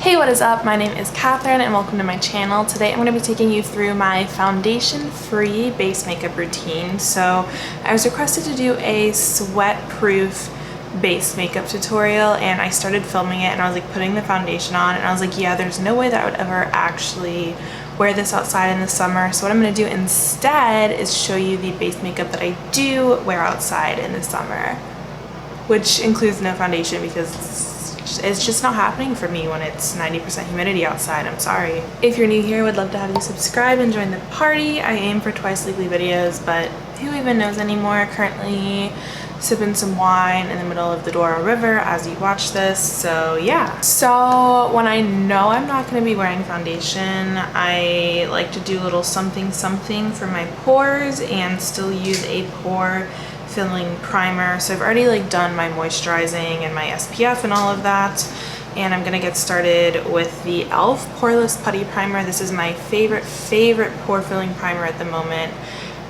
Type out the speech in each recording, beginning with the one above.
Hey, what is up? My name is Catherine and welcome to my channel. Today I'm going to be taking you through my foundation-free base makeup routine. So I was requested to do a sweat-proof base makeup tutorial and I started filming it and I was like putting the foundation on and I was like, yeah, there's no way that I would ever actually wear this outside in the summer. So what I'm going to do instead is show you the base makeup that I do wear outside in the summer, which includes no foundation because it's just not happening for me when it's 90% humidity outside. I'm sorry. If you're new here, I would love to have you subscribe and join the party. I aim for twice weekly videos, but who even knows anymore? Currently sipping some wine in the middle of the Douro River as you watch this, so yeah. So when I know I'm not going to be wearing foundation, I like to do a little something for my pores and still use a pore filling primer. So I've already like done my moisturizing and my SPF and all of that, and I'm gonna get started with the e.l.f. Poreless Putty Primer. This is my favorite pore filling primer at the moment,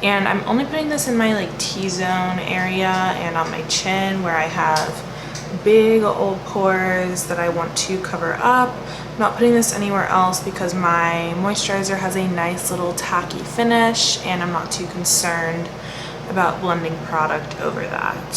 and I'm only putting this in my like T-zone area and on my chin where I have big old pores that I want to cover up. I'm not putting this anywhere else because my moisturizer has a nice little tacky finish and I'm not too concerned about blending product over that.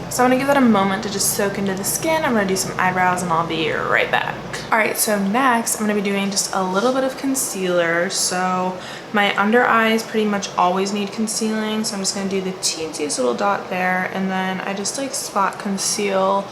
So I'm gonna give that a moment to just soak into the skin. I'm gonna do some eyebrows and I'll be right back. All right, so next I'm gonna be doing just a little bit of concealer. So my under eyes pretty much always need concealing. So I'm just gonna do the teensiest little dot there, and then I just like spot conceal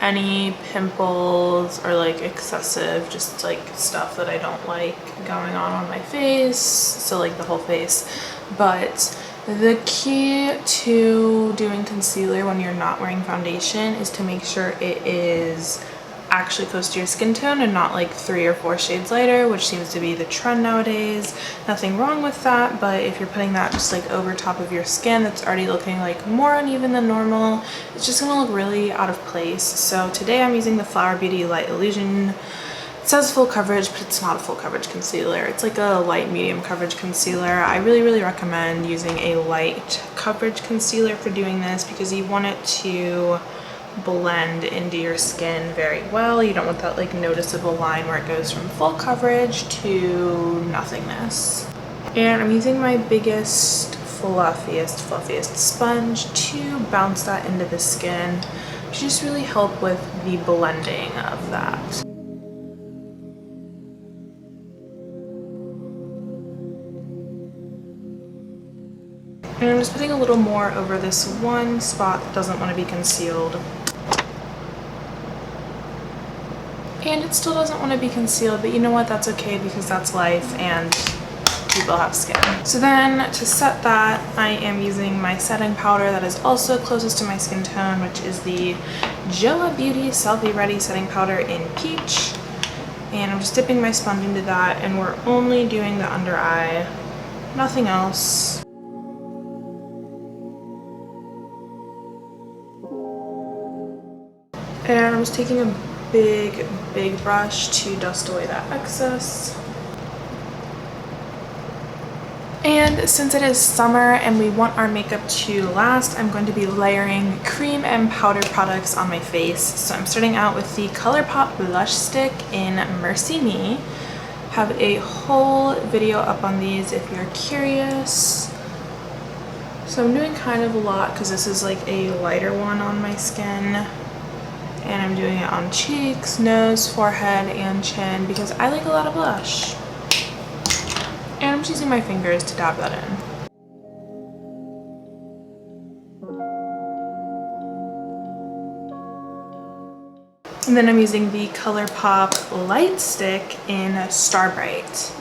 any pimples or like excessive just like stuff that I don't like going on my face, so like the whole face. But the key to doing concealer when you're not wearing foundation is to make sure it is actually close to your skin tone and not like 3 or 4 shades lighter, which seems to be the trend nowadays. Nothing wrong with that, but if you're putting that just like over top of your skin that's already looking like more uneven than normal, it's just gonna look really out of place. So today I'm using the Flower Beauty Light Illusion. It says full coverage, but it's not a full coverage concealer. It's like a light medium coverage concealer. I really recommend using a light coverage concealer for doing this because you want it to blend into your skin very well. You don't want that like noticeable line where it goes from full coverage to nothingness. And I'm using my biggest, fluffiest sponge to bounce that into the skin to just really help with the blending of that. And I'm just putting a little more over this one spot that doesn't want to be concealed. And it still doesn't want to be concealed, but you know what? That's okay because that's life and people have skin. So then to set that, I am using my setting powder that is also closest to my skin tone, which is the Joa Beauty Selfie Ready Setting Powder in Peach. And I'm just dipping my sponge into that, and we're only doing the under eye, nothing else. And I'm just taking a big brush to dust away that excess. And since it is summer and we want our makeup to last, I'm going to be layering cream and powder products on my face. So I'm starting out with the ColourPop blush stick in Mercy Me. Have a whole video up on these if you're curious. So I'm doing kind of a lot because this is like a lighter one on my skin. And I'm doing it on cheeks, nose, forehead, and chin because I like a lot of blush. And I'm just using my fingers to dab that in. And then I'm using the ColourPop Light Stick in Starbright.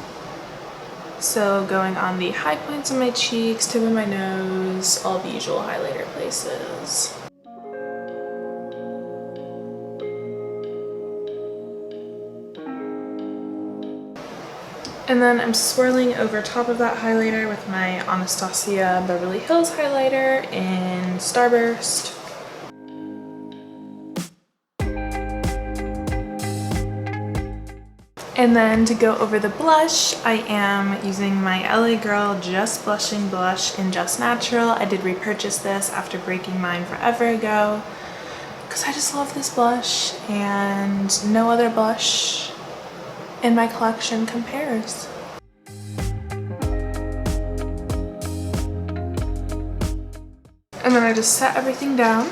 So going on the high points of my cheeks, tip of my nose, all the usual highlighter places. And then I'm swirling over top of that highlighter with my Anastasia Beverly Hills highlighter in Starburst. And then to go over the blush, I am using my LA Girl Just Blushing Blush in Just Natural. I did repurchase this after breaking mine forever ago because I just love this blush and no other blush in my collection compares. And then I just set everything down.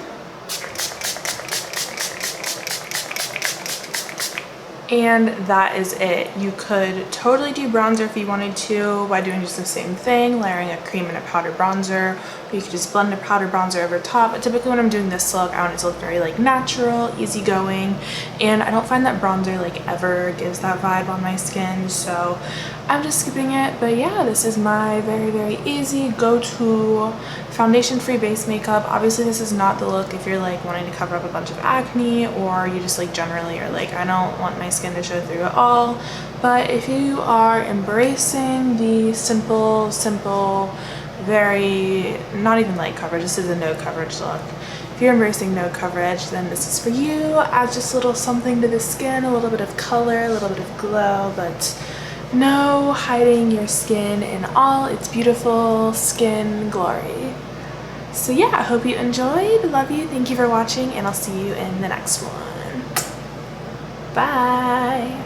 And that is it. You could totally do bronzer if you wanted to by doing just the same thing, layering a cream and a powder bronzer, or you could just blend a powder bronzer over top. But typically when I'm doing this look, I want it to look very like natural, easygoing, and I don't find that bronzer like ever gives that vibe on my skin, so I'm just skipping it. But yeah, this is my very, very easy go-to foundation-free base makeup. Obviously this is not the look if you're like wanting to cover up a bunch of acne, or you just like generally are like, I don't want my skin to show through at all. But if you are embracing the simple, very, not even light coverage, this is a no coverage look. If you're embracing no coverage, then this is for you. Add just a little something to the skin, a little bit of color, a little bit of glow, but no hiding your skin in all its beautiful skin glory. So yeah, I hope you enjoyed. Love you. Thank you for watching, and I'll see you in the next one. Bye.